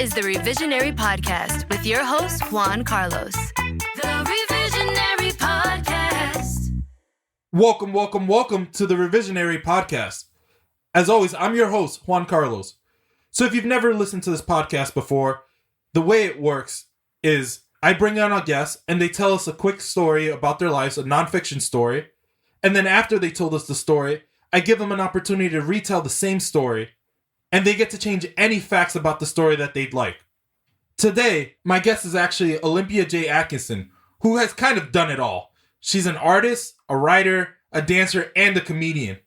is the Revisionary Podcast with your host, Juan Carlos. The Revisionary Podcast. Welcome to the Revisionary Podcast. As always, I'm your host, Juan Carlos. So if you've never listened to this podcast before, the way it works is I bring on a guest and they tell us a quick story about their lives, a nonfiction story. And then after they told us the story, I give them an opportunity to retell the same story. And they get to change any facts about the story that they'd like. Today, my guest is actually Olympia Atkinson, who has kind of done it all. She's an artist, a writer, a dancer, and a comedian.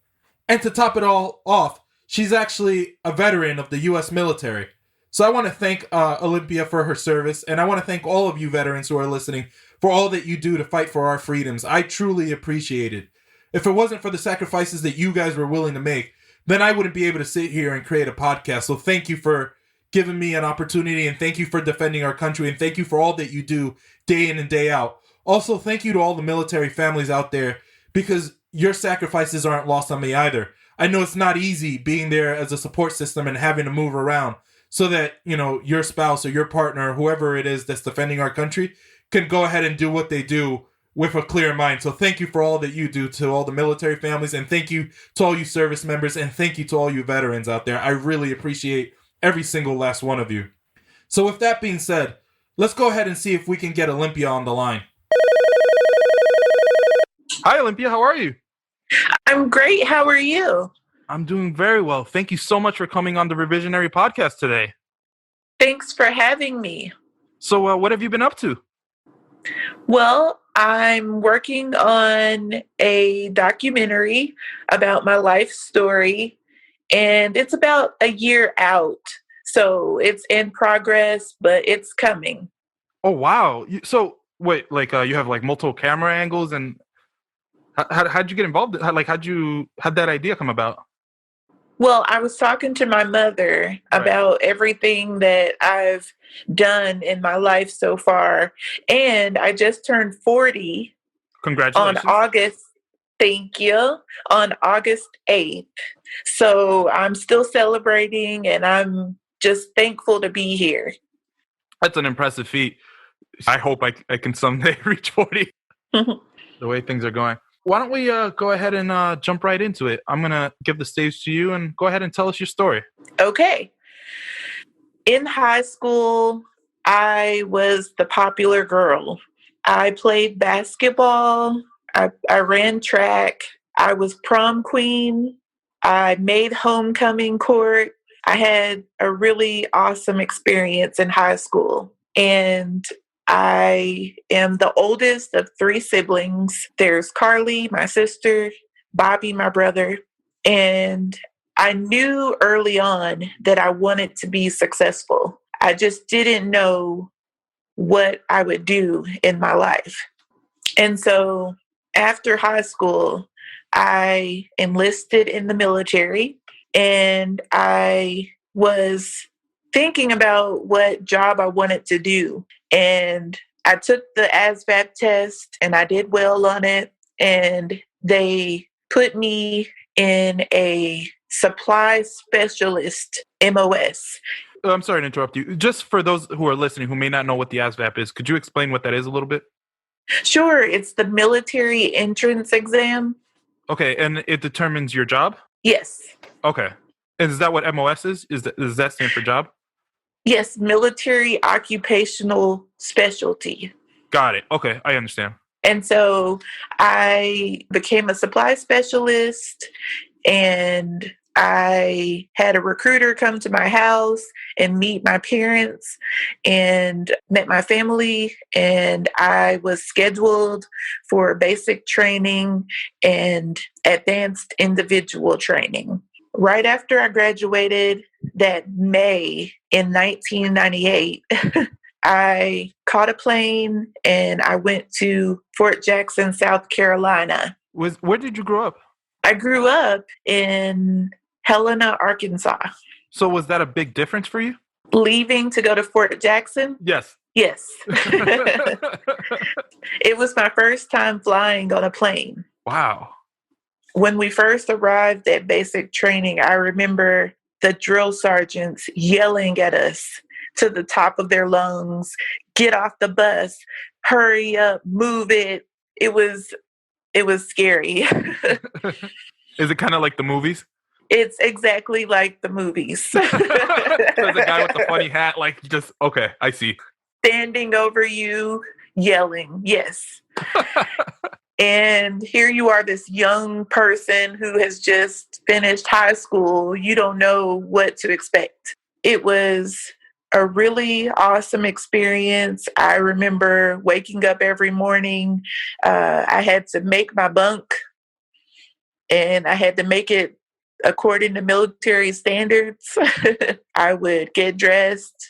And to top it all off, she's actually a veteran of the U.S. military. So I want to thank Olympia for her service, and I want to thank all of you veterans who are listening for all that you do to fight for our freedoms. I truly appreciate it. If it wasn't for the sacrifices that you guys were willing to make, then I wouldn't be able to sit here and create a podcast. So thank you for giving me an opportunity, and thank you for defending our country, and thank you for all that you do day in and day out. Also, thank you to all the military families out there, because your sacrifices aren't lost on me either. I know it's not easy being there as a support system and having to move around so that, you know, your spouse or your partner or whoever it is that's defending our country can go ahead and do what they do with a clear mind. So thank you for all that you do to all the military families, and thank you to all you service members, and thank you to all you veterans out there. I really appreciate every single last one of you. So with that being said, let's go ahead and see if we can get Olympia on the line. Hi, Olympia. How are you? I'm great. How are you? I'm doing very well. Thank you so much for coming on the Revisionary Podcast today. Thanks for having me. So what have you been up to? Well, I'm working on a documentary about my life story, and it's about a year out. So it's in progress, but it's coming. Oh, wow. So wait, you have like multiple camera angles, and how'd you get involved? How'd that idea come about? Well, I was talking to my mother about everything that I've done in my life so far. And I just turned 40. Congratulations. Thank you. On August 8th. So I'm still celebrating, and I'm just thankful to be here. That's an impressive feat. I hope I can someday reach 40. The way things are going. Why don't we go ahead and jump right into it? I'm going to give the stage to you, and go ahead and tell us your story. Okay. In high school, I was the popular girl. I played basketball. I ran track. I was prom queen. I made homecoming court. I had a really awesome experience in high school. And I am the oldest of 3 siblings. There's Carly, my sister, Bobby, my brother. And I knew early on that I wanted to be successful. I just didn't know what I would do in my life. And so after high school, I enlisted in the military, and I was thinking about what job I wanted to do. And I took the ASVAB test, and I did well on it. And they put me in a supply specialist MOS. I'm sorry to interrupt you. Just for those who are listening who may not know what the ASVAB is, could you explain what that is a little bit? Sure. It's the military entrance exam. Okay. And it determines your job? Yes. Okay. And is that what MOS is? Does that stand for job? Yes, military occupational specialty. Got it. Okay, I understand. And so I became a supply specialist, and I had a recruiter come to my house and meet my parents and met my family, and I was scheduled for basic training and advanced individual training. Right after I graduated that May in 1998, I caught a plane and I went to Fort Jackson, South Carolina. Where did you grow up? I grew up in Helena, Arkansas. So was that a big difference for you? Leaving to go to Fort Jackson? Yes. Yes. It was my first time flying on a plane. Wow. When we first arrived at basic training, I remember the drill sergeants yelling at us to the top of their lungs, get off the bus, hurry up, move it. It was scary. Is it kind of like the movies? It's exactly like the movies. There's a guy with the funny hat, like, just, okay, I see. Standing over you, yelling, yes. And here you are, this young person who has just finished high school. You don't know what to expect. It was a really awesome experience. I remember waking up every morning. I had to make my bunk, and I had to make it according to military standards. I would get dressed,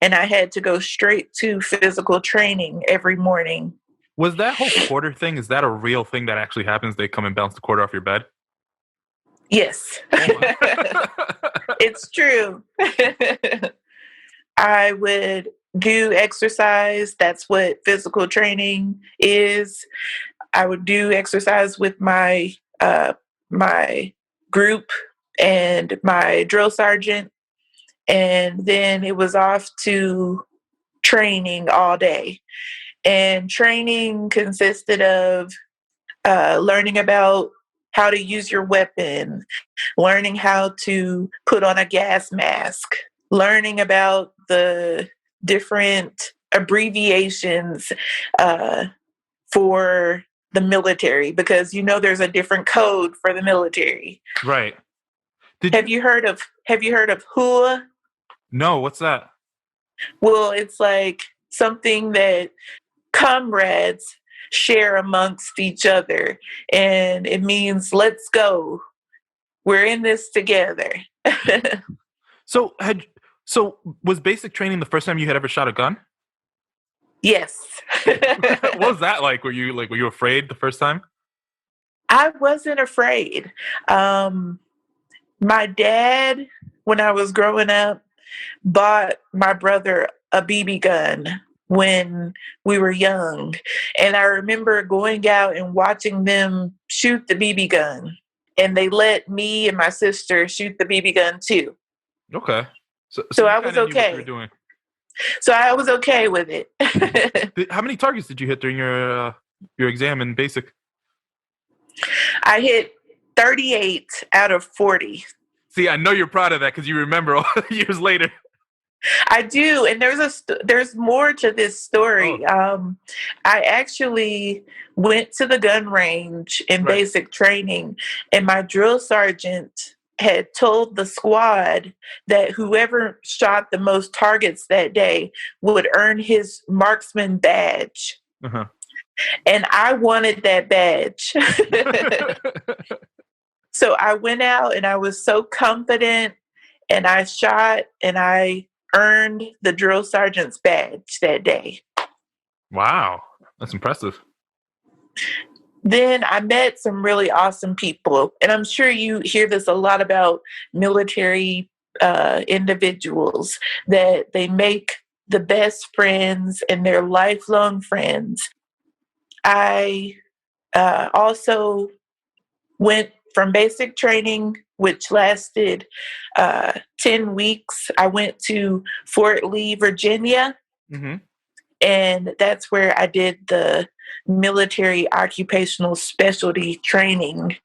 and I had to go straight to physical training every morning. Was that whole quarter thing, is that a real thing that actually happens? They come and bounce the quarter off your bed? Yes. Oh. It's true. I would do exercise. That's what physical training is. I would do exercise with my my group and my drill sergeant, and then it was off to training all day. And training consisted of learning about how to use your weapon, learning how to put on a gas mask, learning about the different abbreviations for the military, because there's a different code for the military. Right. Have you heard of HUA? No, what's that? Well, it's like something that comrades share amongst each other, and it means let's go. We're in this together. So was basic training the first time you had ever shot a gun? Yes. What was that like? Were you afraid the first time? I wasn't afraid. My dad, when I was growing up, bought my brother a BB gun when we were young. And I remember going out and watching them shoot the BB gun. And they let me and my sister shoot the BB gun too. Okay. So I was okay. Knew what you were doing. So I was okay with it. How many targets did you hit during your exam in basic? I hit 38 out of 40. See, I know you're proud of that because you remember all years later. I do, and there's more to this story. Oh. I actually went to the gun range in basic training, and my drill sergeant had told the squad that whoever shot the most targets that day would earn his marksman badge. Uh-huh. And I wanted that badge. So I went out and I was so confident, and I shot, and I earned the drill sergeant's badge that day. Wow, that's impressive. Then I met some really awesome people, and I'm sure you hear this a lot about military individuals, that they make the best friends and they're lifelong friends. I also went from basic training, which lasted 10 weeks. I went to Fort Lee, Virginia, and that's where I did the military occupational specialty training.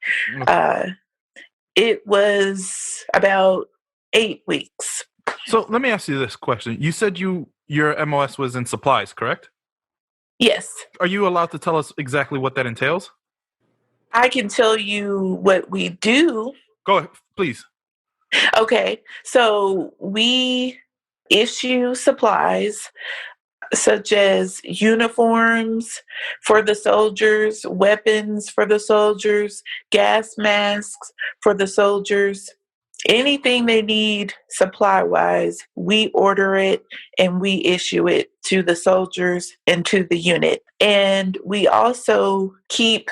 It was about 8 weeks. So let me ask you this question. You said your MOS was in supplies, correct? Yes. Are you allowed to tell us exactly what that entails? I can tell you what we do. Go ahead, please. Okay. So we issue supplies such as uniforms for the soldiers, weapons for the soldiers, gas masks for the soldiers. Anything they need supply-wise, we order it and we issue it to the soldiers and to the unit. And we also keep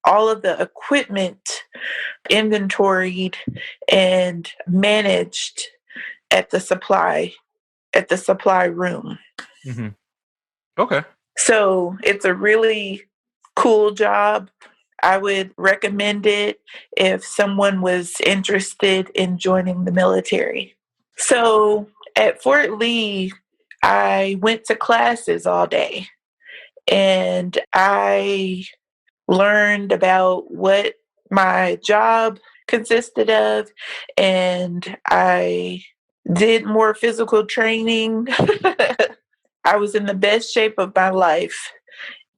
all of the equipment inventoried and managed at the supply room. Mm-hmm. Okay. So it's a really cool job. I would recommend it if someone was interested in joining the military. So at Fort Lee, I went to classes all day, and I learned about what my job consisted of, and I did more physical training. I was in the best shape of my life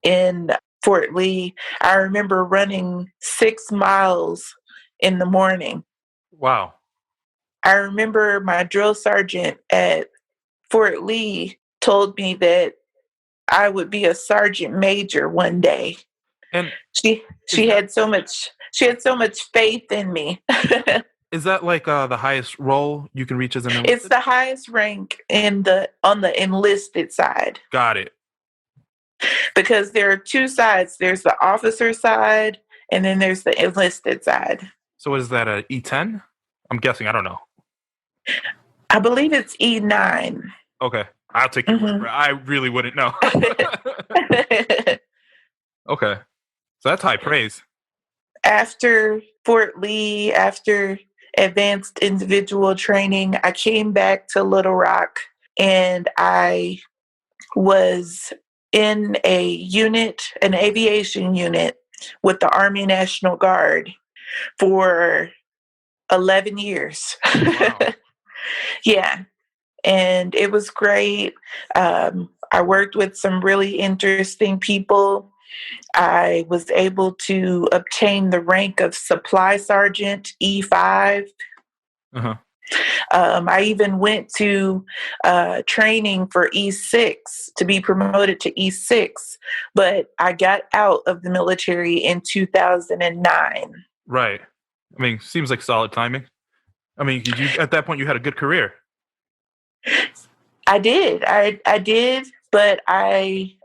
in Fort Lee. I remember running 6 miles in the morning. Wow. I remember my drill sergeant at Fort Lee told me that I would be a sergeant major one day. And she had so much faith in me. is that like the highest role you can reach as an enlisted? It's the highest rank on the enlisted side. Got it. Because there are two sides. There's the officer side, and then there's the enlisted side. So is that a E10? I'm guessing. I don't know. I believe it's E9. Okay. I'll take your word for it. I really wouldn't know. Okay. So that's high praise. After Fort Lee, after advanced individual training, I came back to Little Rock, and I was in a unit, an aviation unit with the Army National Guard for 11 years. Wow. Yeah. And it was great. I worked with some really interesting people. I was able to obtain the rank of supply sergeant E5. Uh-huh. I even went to training for E6 to be promoted to E6, but I got out of the military in 2009. Right. I mean, seems like solid timing. I mean, at that point you had a good career. I did. I did, but I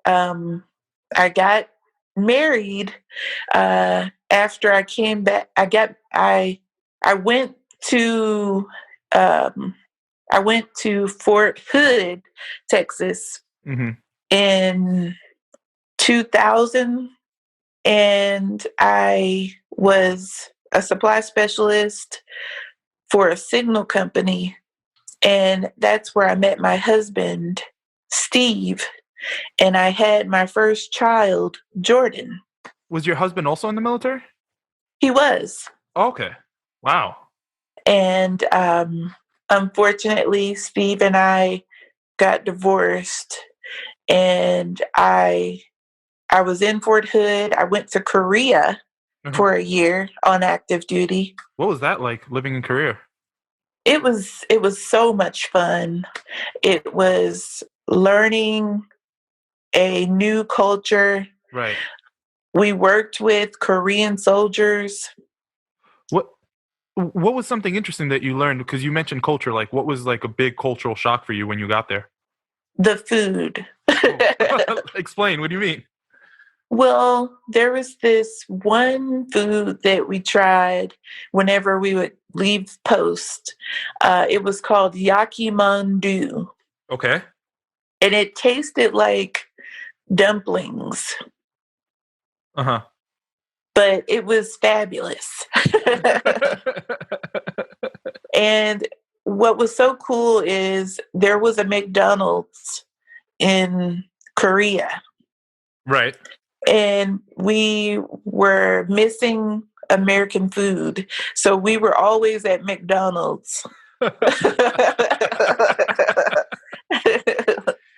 got married after I came back. I went to Fort Hood, Texas, in 2000, and I was a supply specialist for a signal company, and that's where I met my husband, Steve, and I had my first child, Jordan. Was your husband also in the military? He was. Okay. Wow. And unfortunately, Steve and I got divorced, and I was in Fort Hood. I went to Korea for a year on active duty. What was that like, living in Korea? It was so much fun. It was learning a new culture. Right. We worked with Korean soldiers. What was something interesting that you learned? Because you mentioned culture. Like, what was like a big cultural shock for you when you got there? The food. Oh. Explain. What do you mean? Well, there was this one food that we tried whenever we would leave post. It was called yakimandu. Okay. And it tasted like dumplings. Uh-huh. But it was fabulous. And what was so cool is there was a McDonald's in Korea. Right. And we were missing American food. So we were always at McDonald's.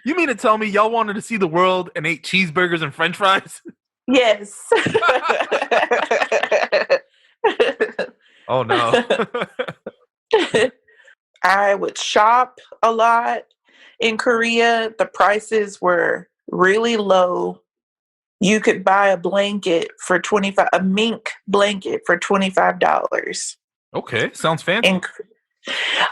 You mean to tell me y'all wanted to see the world and ate cheeseburgers and french fries? Yes. Oh, no. I would shop a lot in Korea. The prices were really low. You could buy a blanket for a mink blanket for $25. Okay, sounds fancy.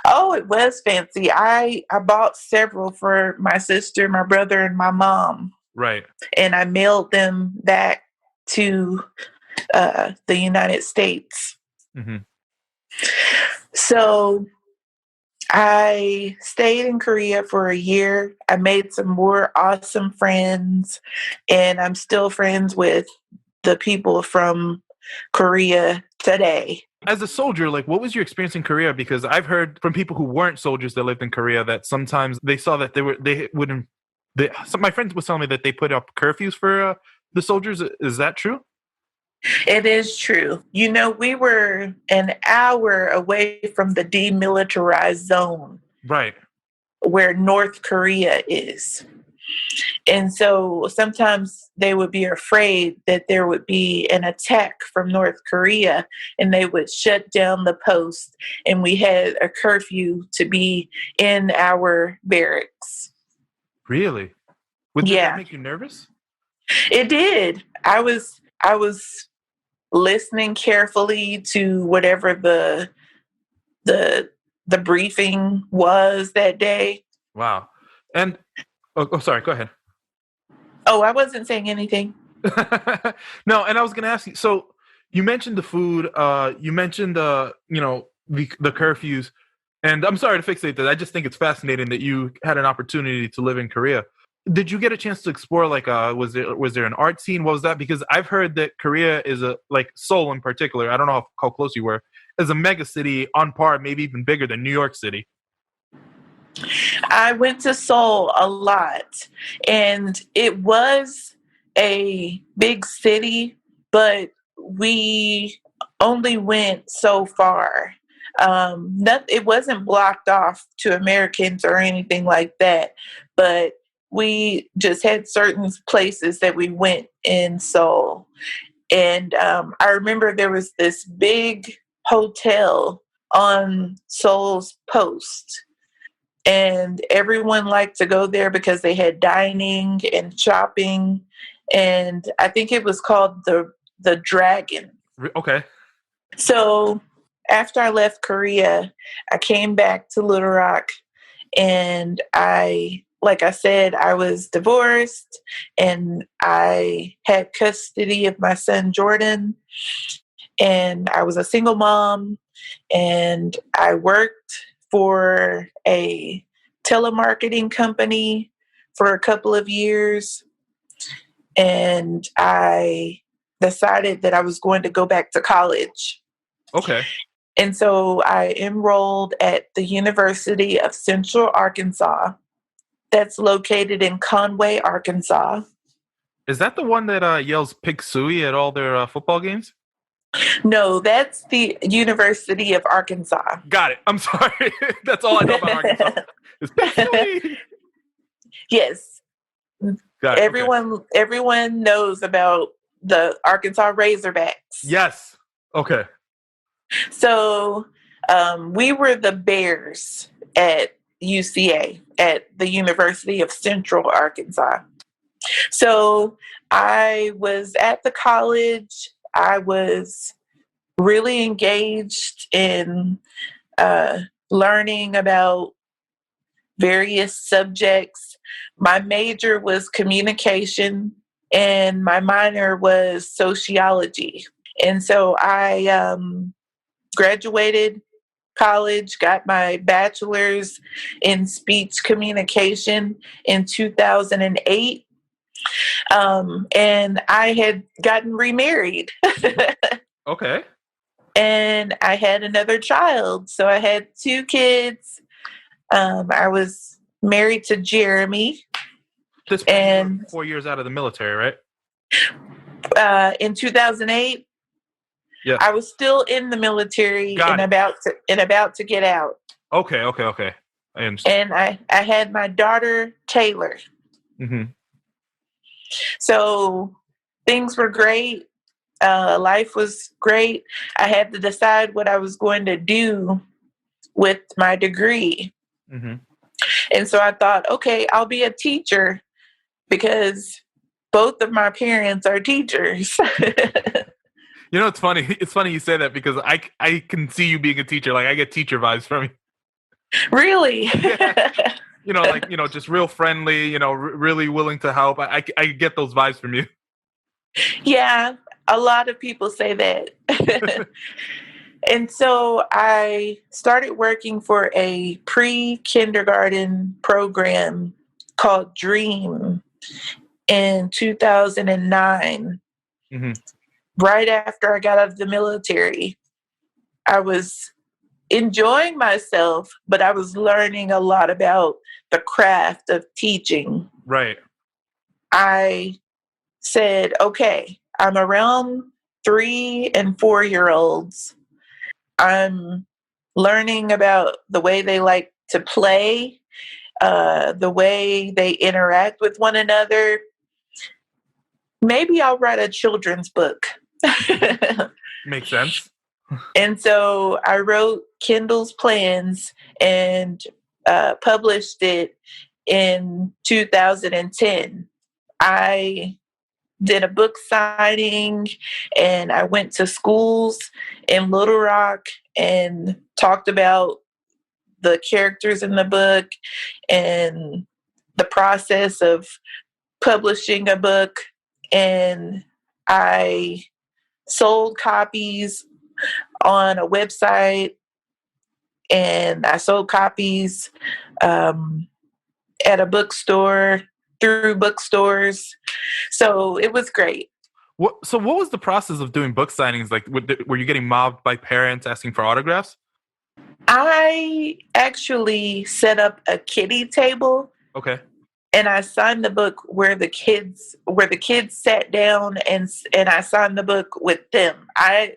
Oh, it was fancy. I bought several for my sister, my brother, and my mom. Right. And I mailed them back to the United States. Mm-hmm. So I stayed in Korea for a year. I made some more awesome friends, and I'm still friends with the people from Korea today. As a soldier, like, what was your experience in Korea? Because I've heard from people who weren't soldiers that lived in Korea that sometimes they saw that my friends was telling me that they put up curfews for the soldiers. Is that true? It is true. We were an hour away from the demilitarized zone Right. where North Korea is. And so sometimes they would be afraid that there would be an attack from North Korea and they would shut down the post. And we had a curfew to be in our barracks. Really? Did that make you nervous? It did. I was listening carefully to whatever the briefing was that day. Wow. And sorry, go ahead. Oh, I wasn't saying anything. No, and I was going to ask you. So you mentioned the food. You mentioned the curfews, and I'm sorry to fixate that. I just think it's fascinating that you had an opportunity to live in Korea. Did you get a chance to explore? Like, was there an art scene? What was that? Because I've heard that Korea is Seoul in particular. I don't know how close you were. Is a mega city on par, maybe even bigger than New York City. I went to Seoul a lot, and it was a big city, but we only went so far. It wasn't blocked off to Americans or anything like that, but we just had certain places that we went in Seoul. And I remember there was this big hotel on Seoul's Post. And everyone liked to go there because they had dining and shopping. And I think it was called the Dragon. Okay. So after I left Korea, I came back to Little Rock, and like I said, I was divorced and I had custody of my son, Jordan, and I was a single mom, and I worked for a telemarketing company for a couple of years, and I decided that I was going to go back to college. Okay. And so I enrolled at the University of Central Arkansas. That's located in Conway, Arkansas. Is that the one that yells "Pig Suey" at all their football games? No, that's the University of Arkansas. Got it. I'm sorry. That's all I know about Arkansas. Is Pig Suey. Yes. Got it. Everyone knows about the Arkansas Razorbacks. Yes. Okay. So we were the Bears at UCA, at the University of Central Arkansas. So I was at the college. I was really engaged in learning about various subjects. My major was communication and my minor was sociology. And so I graduated college, got my bachelor's in speech communication in 2008. And I had gotten remarried. Okay. And I had another child. So I had 2 kids. I was married to Jeremy. This and 4 years out of the military, right? In 2008, yeah, I was still in the military and about to get out. Okay. I understand. And I had my daughter Taylor. Mm-hmm. So things were great. Life was great. I had to decide what I was going to do with my degree. Mm-hmm. And so I thought, okay, I'll be a teacher because both of my parents are teachers. You know, it's funny. It's funny you say that because I can see you being a teacher. Like, I get teacher vibes from you. Really? Yeah. Just real friendly, really willing to help. I get those vibes from you. Yeah, a lot of people say that. And so I started working for a pre-kindergarten program called DREAM in 2009, right after I got out of the military. I was enjoying myself, but I was learning a lot about the craft of teaching. Right. I said, okay, I'm around 3 and 4 year olds. I'm learning about the way they like to play, the way they interact with one another. Maybe I'll write a children's book. Makes sense. And so I wrote Kindle's plans and published it in 2010. I did a book signing and I went to schools in Little Rock and talked about the characters in the book and the process of publishing a book. And I sold copies on a website and I sold copies at a bookstore, through bookstores. So it was great. So what was the process of doing book signings? Like, were you getting mobbed by parents asking for autographs? I actually set up a kiddie table. Okay. And I signed the book where the kids sat down and I signed the book with them. I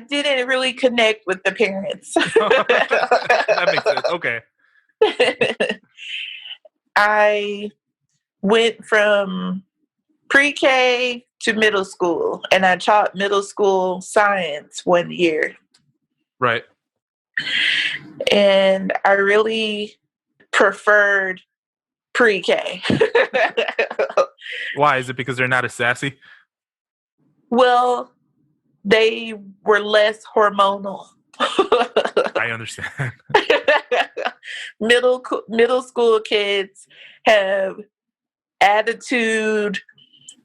didn't really connect with the parents. That makes sense. Okay. I went from pre-K to middle school, and I taught middle school science 1 year. Right. And I really preferred pre-K. Why? Is it because they're not as sassy? Well, they were less hormonal. I understand. Middle school kids have attitude.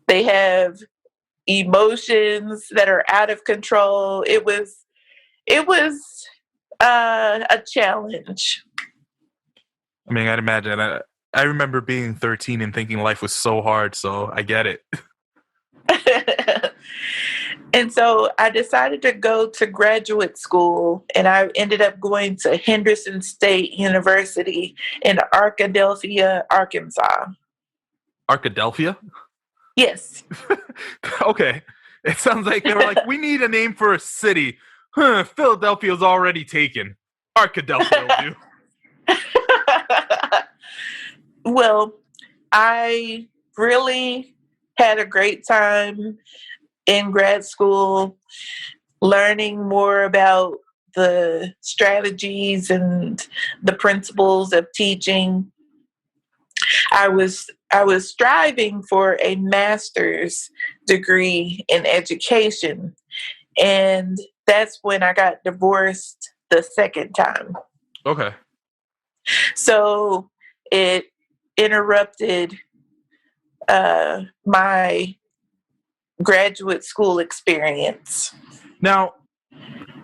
They have emotions that are out of control. It was a challenge. I mean, I'd imagine. I remember being 13 and thinking life was so hard, so I get it. And so I decided to go to graduate school, and I ended up going to Henderson State University in Arkadelphia, Arkansas. Arkadelphia? Yes. Okay. It sounds like they were like, we need a name for a city. Philadelphia's already taken. Arkadelphia will do. Well, I really had a great time in grad school, learning more about the strategies and the principles of teaching. I was striving for a master's degree in education, and that's when I got divorced the second time. Okay. So it interrupted my graduate school experience. Now,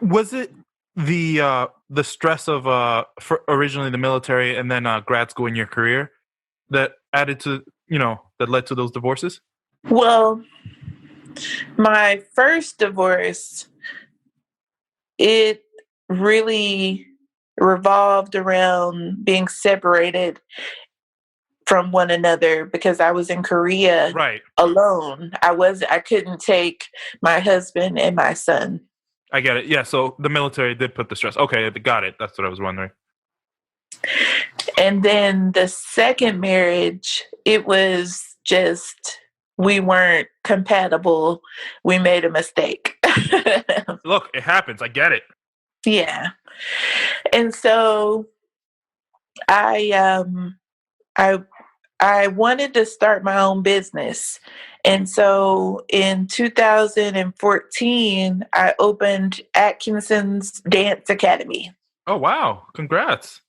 was it the stress of originally the military and then grad school in your career that added to, that led to those divorces? Well, my first divorce, it really revolved around being separated from one another because I was in Korea alone. I couldn't take my husband and my son. I get it. Yeah, so the military did put the stress. Okay, got it. That's what I was wondering. And then the second marriage, it was just, we weren't compatible. We made a mistake. Look, it happens. I get it. Yeah. And so I wanted to start my own business. And so in 2014, I opened Atkinson's Dance Academy. Oh, wow. Congrats.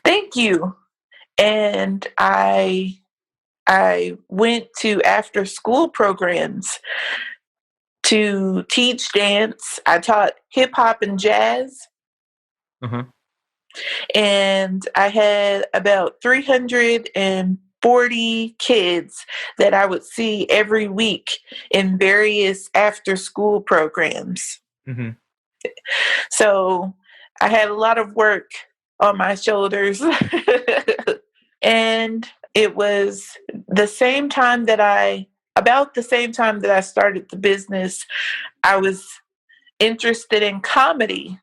Thank you. And I went to after school programs to teach dance. I taught hip hop and jazz. Mm-hmm. And I had about 340 kids that I would see every week in various after school programs. Mm-hmm. So I had a lot of work on my shoulders. And it was about the same time that I started the business, I was interested in comedy.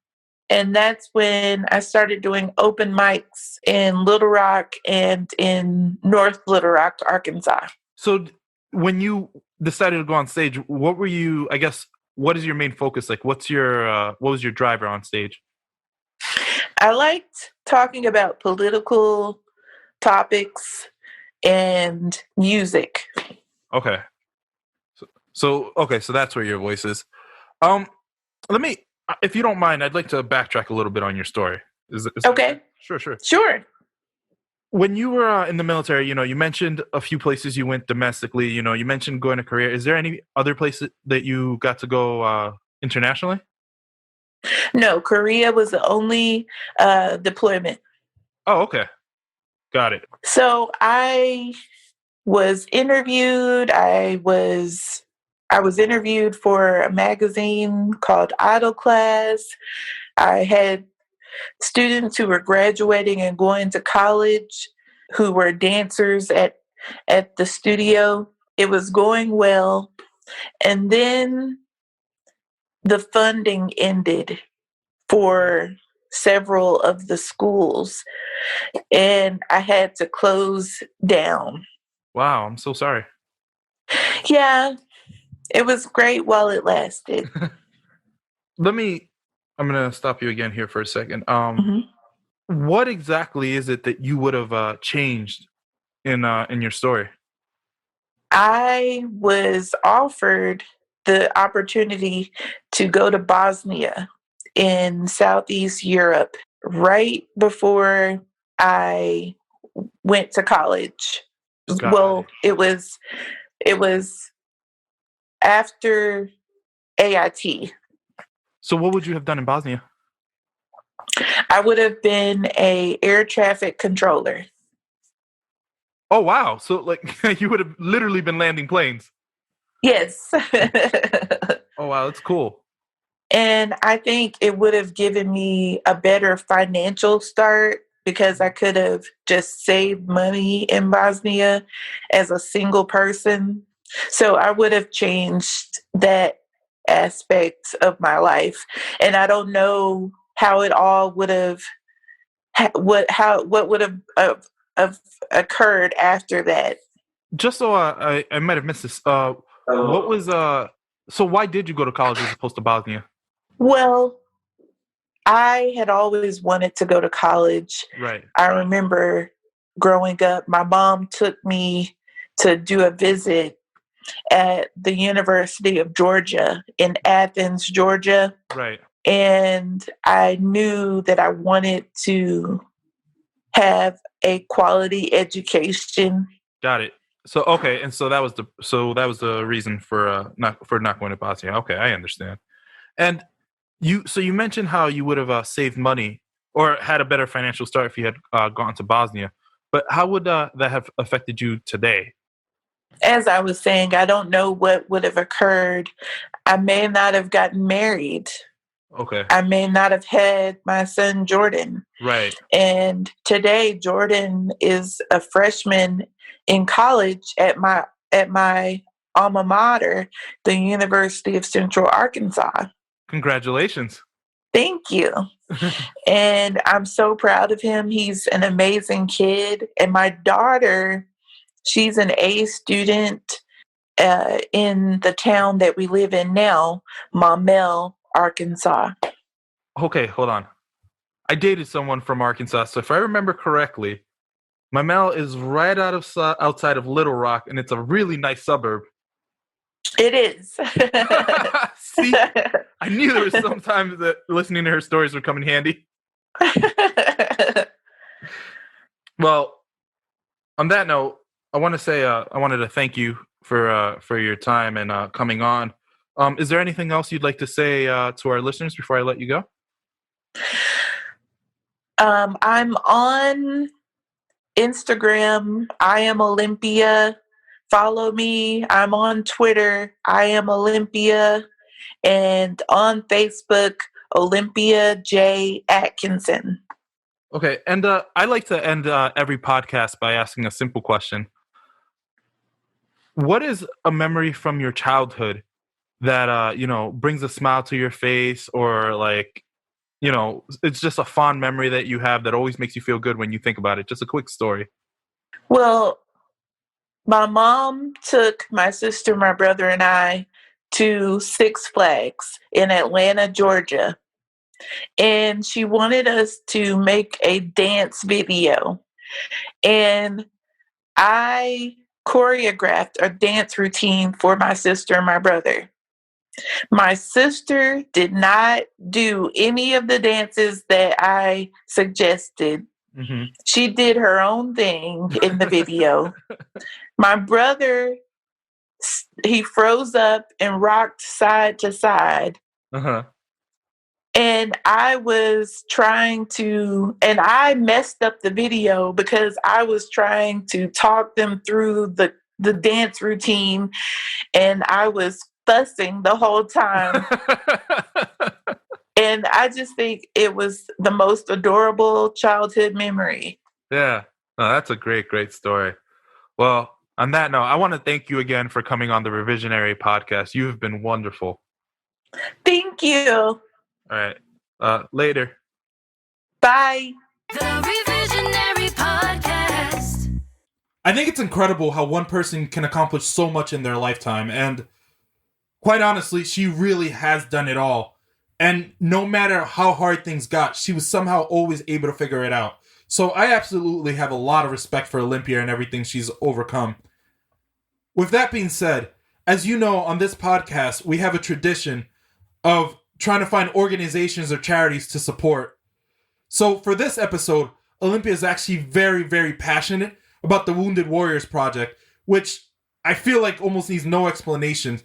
And that's when I started doing open mics in Little Rock and in North Little Rock, Arkansas. So when you decided to go on stage, what were you, I guess, what is your main focus? Like, what was your driver on stage? I liked talking about political topics and music. Okay. So that's where your voice is. Let me, if you don't mind, I'd like to backtrack a little bit on your story. Is Okay. Sure. When you were in the military, you mentioned a few places you went domestically. You mentioned going to Korea. Is there any other places that you got to go internationally? No, Korea was the only deployment. Oh, okay. Got it. So I was interviewed. I was interviewed for a magazine called Idol Class. I had students who were graduating and going to college who were dancers at the studio. It was going well. And then the funding ended for several of the schools, and I had to close down. Wow, I'm so sorry. Yeah, it was great while it lasted. I'm going to stop you again here for a second. What exactly is it that you would have changed in your story? I was offered the opportunity to go to Bosnia in Southeast Europe right before I went to college. Well, it was after AIT. So what would you have done in Bosnia? I would have been a air traffic controller. Oh, wow. So, like, you would have literally been landing planes. Yes. Oh, wow. That's cool. And I think it would have given me a better financial start because I could have just saved money in Bosnia as a single person. So I would have changed that aspect of my life. And I don't know how it all would have, what would have occurred after that. Just so I might have missed this. What was so why did you go to college as opposed to Bosnia? Well, I had always wanted to go to college. Right. I remember growing up, my mom took me to do a visit at the University of Georgia in Athens, Georgia. Right. And I knew that I wanted to have a quality education. Got it. So okay, and so that was the reason for not going to Bosnia. Okay, I understand. And you mentioned how you would have saved money or had a better financial start if you had gone to Bosnia. But how would that have affected you today? As I was saying, I don't know what would have occurred. I may not have gotten married. Okay. I may not have had my son Jordan. Right. And today Jordan is a freshman in college at my alma mater, the University of Central Arkansas. Congratulations. Thank you. And I'm so proud of him. He's an amazing kid. And my daughter, she's an A student in the town that we live in now, Maumelle, Arkansas. Okay, hold on. I dated someone from Arkansas, so if I remember correctly, Maumelle is right outside of Little Rock, and it's a really nice suburb. It is. See, I knew there was some time that listening to her stories would come in handy. Well, on that note, I want to say I wanted to thank you for your time and coming on. Is there anything else you'd like to say to our listeners before I let you go? I'm on Instagram. I am Olympia. Follow me. I'm on Twitter. I am Olympia. And on Facebook, Olympia J. Atkinson. Okay, and I like to end every podcast by asking a simple question. What is a memory from your childhood that brings a smile to your face, or like, it's just a fond memory that you have that always makes you feel good when you think about it? Just a quick story. Well, my mom took my sister, my brother, and I to Six Flags in Atlanta, Georgia. And she wanted us to make a dance video. And I choreographed a dance routine for my sister and my brother. My sister did not do any of the dances that I suggested. Mm-hmm. She did her own thing in the video. My brother, he froze up and rocked side to side. Uh-huh. And I messed up the video because I was trying to talk them through the dance routine, and I was fussing the whole time. And I just think it was the most adorable childhood memory. Yeah. No, that's a great, great story. Well, on that note, I want to thank you again for coming on the Revisionary podcast. You have been wonderful. Thank you. All right. Later. Bye. The Revisionary Podcast. I think it's incredible how one person can accomplish so much in their lifetime. And quite honestly, she really has done it all. And no matter how hard things got, she was somehow always able to figure it out. So I absolutely have a lot of respect for Olympia and everything she's overcome. With that being said, as you know, on this podcast, we have a tradition of trying to find organizations or charities to support. So for this episode, Olympia is actually very, very passionate about the Wounded Warriors Project, which I feel like almost needs no explanation.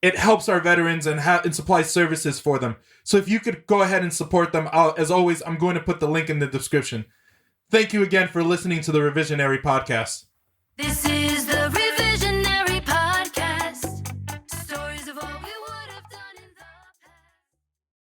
It helps our veterans and supplies services for them. So if you could go ahead and support them, as always, I'm going to put the link in the description. Thank you again for listening to the Revisionary Podcast. This is